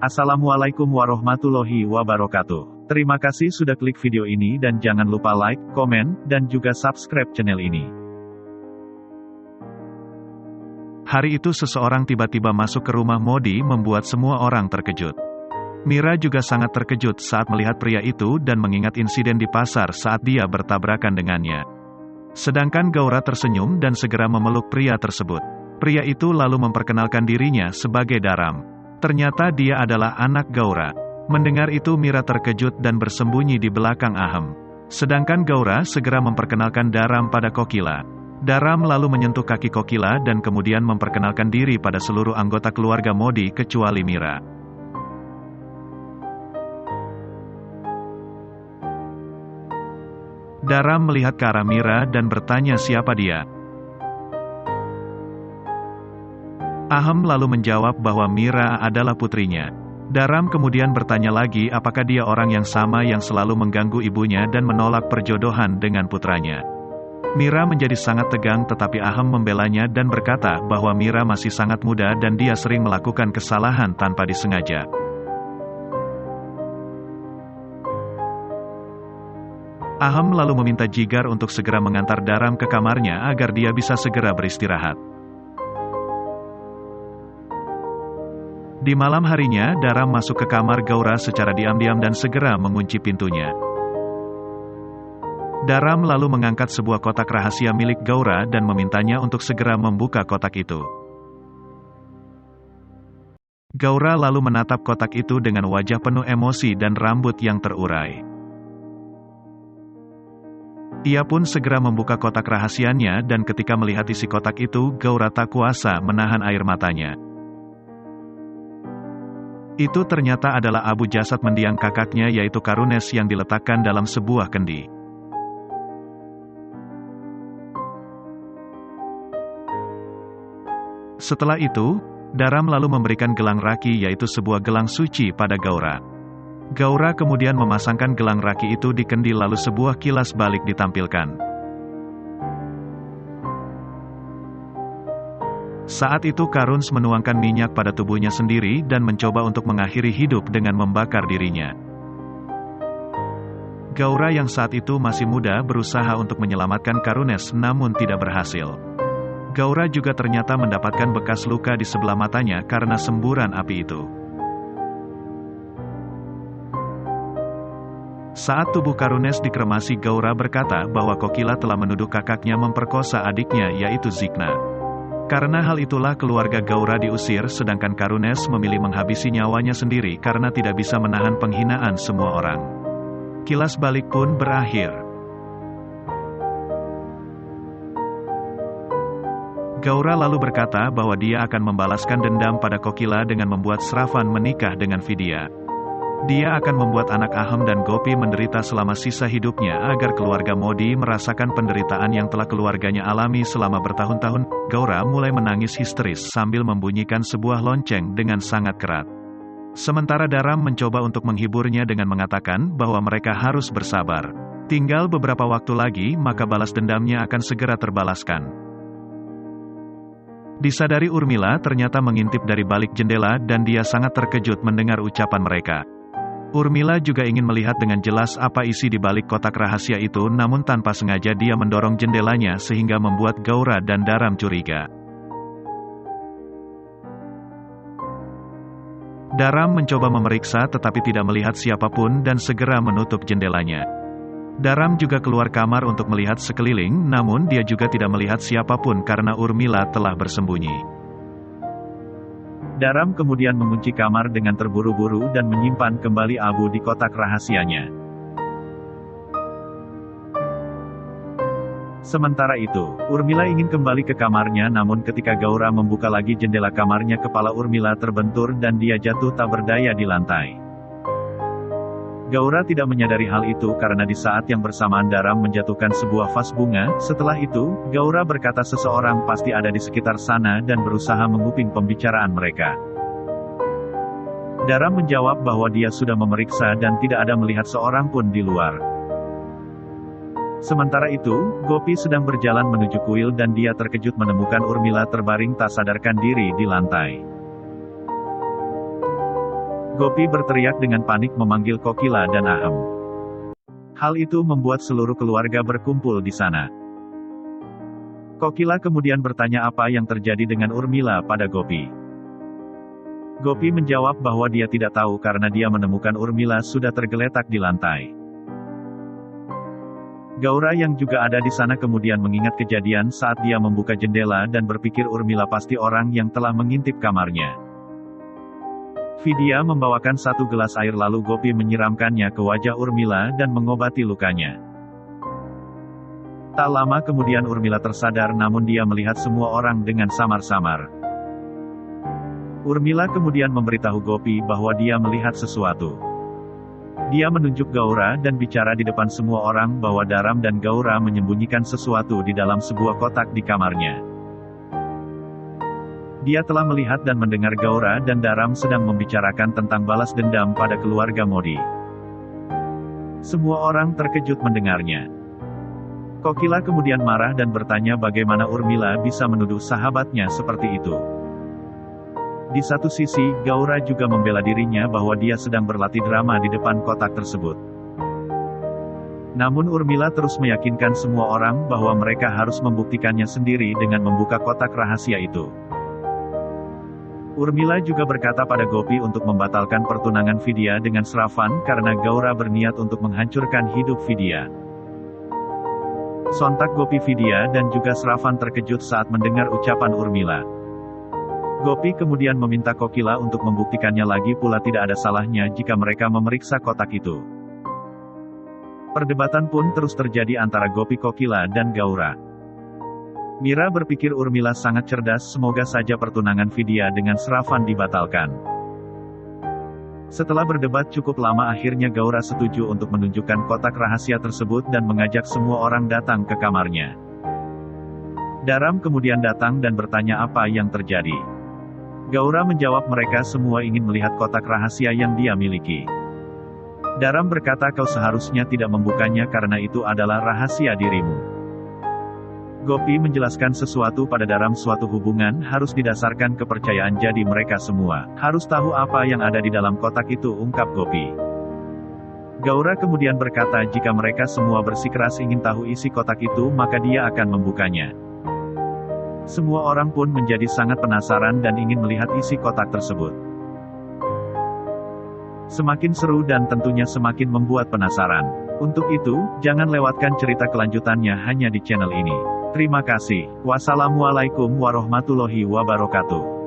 Assalamualaikum warahmatullahi wabarakatuh. Terima kasih sudah klik video ini dan jangan lupa like, komen, dan juga subscribe channel ini. Hari itu seseorang tiba-tiba masuk ke rumah Modi membuat semua orang terkejut. Mira juga sangat terkejut saat melihat pria itu dan mengingat insiden di pasar saat dia bertabrakan dengannya. Sedangkan Gaura tersenyum dan segera memeluk pria tersebut. Pria itu lalu memperkenalkan dirinya sebagai Daram. Ternyata dia adalah anak Gaura. Mendengar itu Mira terkejut dan bersembunyi di belakang Ahem. Sedangkan Gaura segera memperkenalkan Daram pada Kokila. Daram lalu menyentuh kaki Kokila dan kemudian memperkenalkan diri pada seluruh anggota keluarga Modi kecuali Mira. Daram melihat ke arah Mira dan bertanya siapa dia. Ahem lalu menjawab bahwa Mira adalah putrinya. Daram kemudian bertanya lagi apakah dia orang yang sama yang selalu mengganggu ibunya dan menolak perjodohan dengan putranya. Mira menjadi sangat tegang tetapi Ahem membelanya dan berkata bahwa Mira masih sangat muda dan dia sering melakukan kesalahan tanpa disengaja. Ahem lalu meminta Jigar untuk segera mengantar Daram ke kamarnya agar dia bisa segera beristirahat. Di malam harinya, Daram masuk ke kamar Gaura secara diam-diam dan segera mengunci pintunya. Daram lalu mengangkat sebuah kotak rahasia milik Gaura dan memintanya untuk segera membuka kotak itu. Gaura lalu menatap kotak itu dengan wajah penuh emosi dan rambut yang terurai. Ia pun segera membuka kotak rahasianya dan ketika melihat isi kotak itu, Gaura tak kuasa menahan air matanya. Itu ternyata adalah abu jasad mendiang kakaknya yaitu Karunes yang diletakkan dalam sebuah kendi. Setelah itu, Daram lalu memberikan gelang raki yaitu sebuah gelang suci pada Gaura. Gaura kemudian memasangkan gelang raki itu di kendi lalu sebuah kilas balik ditampilkan. Saat itu Karuns menuangkan minyak pada tubuhnya sendiri dan mencoba untuk mengakhiri hidup dengan membakar dirinya. Gaura yang saat itu masih muda berusaha untuk menyelamatkan Karunes namun tidak berhasil. Gaura juga ternyata mendapatkan bekas luka di sebelah matanya karena semburan api itu. Saat tubuh Karunes dikremasi, Gaura berkata bahwa Kokila telah menuduh kakaknya memperkosa adiknya yaitu Zigna. Karena hal itulah keluarga Gaura diusir sedangkan Karunes memilih menghabisi nyawanya sendiri karena tidak bisa menahan penghinaan semua orang. Kilas balik pun berakhir. Gaura lalu berkata bahwa dia akan membalaskan dendam pada Kokila dengan membuat Sravan menikah dengan Vidya. Dia akan membuat anak Ahem dan Gopi menderita selama sisa hidupnya agar keluarga Modi merasakan penderitaan yang telah keluarganya alami selama bertahun-tahun. Gaura mulai menangis histeris sambil membunyikan sebuah lonceng dengan sangat keras. Sementara Daram mencoba untuk menghiburnya dengan mengatakan bahwa mereka harus bersabar. Tinggal beberapa waktu lagi maka balas dendamnya akan segera terbalaskan. Disadari Urmila ternyata mengintip dari balik jendela dan dia sangat terkejut mendengar ucapan mereka. Urmila juga ingin melihat dengan jelas apa isi di balik kotak rahasia itu namun tanpa sengaja dia mendorong jendelanya sehingga membuat Gaura dan Daram curiga. Daram mencoba memeriksa tetapi tidak melihat siapapun dan segera menutup jendelanya. Daram juga keluar kamar untuk melihat sekeliling namun dia juga tidak melihat siapapun karena Urmila telah bersembunyi. Daram kemudian mengunci kamar dengan terburu-buru dan menyimpan kembali abu di kotak rahasianya. Sementara itu, Urmila ingin kembali ke kamarnya namun ketika Gaura membuka lagi jendela kamarnya kepala Urmila terbentur dan dia jatuh tak berdaya di lantai. Gaura tidak menyadari hal itu karena di saat yang bersamaan Daram menjatuhkan sebuah vas bunga. Setelah itu, Gaura berkata seseorang pasti ada di sekitar sana dan berusaha menguping pembicaraan mereka. Daram menjawab bahwa dia sudah memeriksa dan tidak ada melihat seorang pun di luar. Sementara itu, Gopi sedang berjalan menuju kuil dan dia terkejut menemukan Urmila terbaring tak sadarkan diri di lantai. Gopi berteriak dengan panik memanggil Kokila dan Ahem. Hal itu membuat seluruh keluarga berkumpul di sana. Kokila kemudian bertanya apa yang terjadi dengan Urmila pada Gopi. Gopi menjawab bahwa dia tidak tahu karena dia menemukan Urmila sudah tergeletak di lantai. Gaura yang juga ada di sana kemudian mengingat kejadian saat dia membuka jendela dan berpikir Urmila pasti orang yang telah mengintip kamarnya. Vidya membawakan satu gelas air lalu Gopi menyiramkannya ke wajah Urmila dan mengobati lukanya. Tak lama kemudian Urmila tersadar namun dia melihat semua orang dengan samar-samar. Urmila kemudian memberitahu Gopi bahwa dia melihat sesuatu. Dia menunjuk Gaura dan bicara di depan semua orang bahwa Daram dan Gaura menyembunyikan sesuatu di dalam sebuah kotak di kamarnya. Dia telah melihat dan mendengar Gaura dan Daram sedang membicarakan tentang balas dendam pada keluarga Modi. Semua orang terkejut mendengarnya. Kokila kemudian marah dan bertanya bagaimana Urmila bisa menuduh sahabatnya seperti itu. Di satu sisi, Gaura juga membela dirinya bahwa dia sedang berlatih drama di depan kotak tersebut. Namun Urmila terus meyakinkan semua orang bahwa mereka harus membuktikannya sendiri dengan membuka kotak rahasia itu. Urmila juga berkata pada Gopi untuk membatalkan pertunangan Vidya dengan Sravan karena Gaura berniat untuk menghancurkan hidup Vidya. Sontak Gopi, Vidya dan juga Sravan terkejut saat mendengar ucapan Urmila. Gopi kemudian meminta Kokila untuk membuktikannya lagi pula tidak ada salahnya jika mereka memeriksa kotak itu. Perdebatan pun terus terjadi antara Gopi, Kokila dan Gaura. Mira berpikir Urmila sangat cerdas, semoga saja pertunangan Vidya dengan Sravan dibatalkan. Setelah berdebat cukup lama akhirnya Gaura setuju untuk menunjukkan kotak rahasia tersebut dan mengajak semua orang datang ke kamarnya. Daram kemudian datang dan bertanya apa yang terjadi. Gaura menjawab mereka semua ingin melihat kotak rahasia yang dia miliki. Daram berkata kau seharusnya tidak membukanya karena itu adalah rahasia dirimu. Gopi menjelaskan sesuatu pada Daram suatu hubungan harus didasarkan kepercayaan jadi mereka semua harus tahu apa yang ada di dalam kotak itu ungkap Gopi. Gaura kemudian berkata jika mereka semua bersikeras ingin tahu isi kotak itu maka dia akan membukanya. Semua orang pun menjadi sangat penasaran dan ingin melihat isi kotak tersebut. Semakin seru dan tentunya semakin membuat penasaran. Untuk itu, jangan lewatkan cerita kelanjutannya hanya di channel ini. Terima kasih. Wassalamualaikum warahmatullahi wabarakatuh.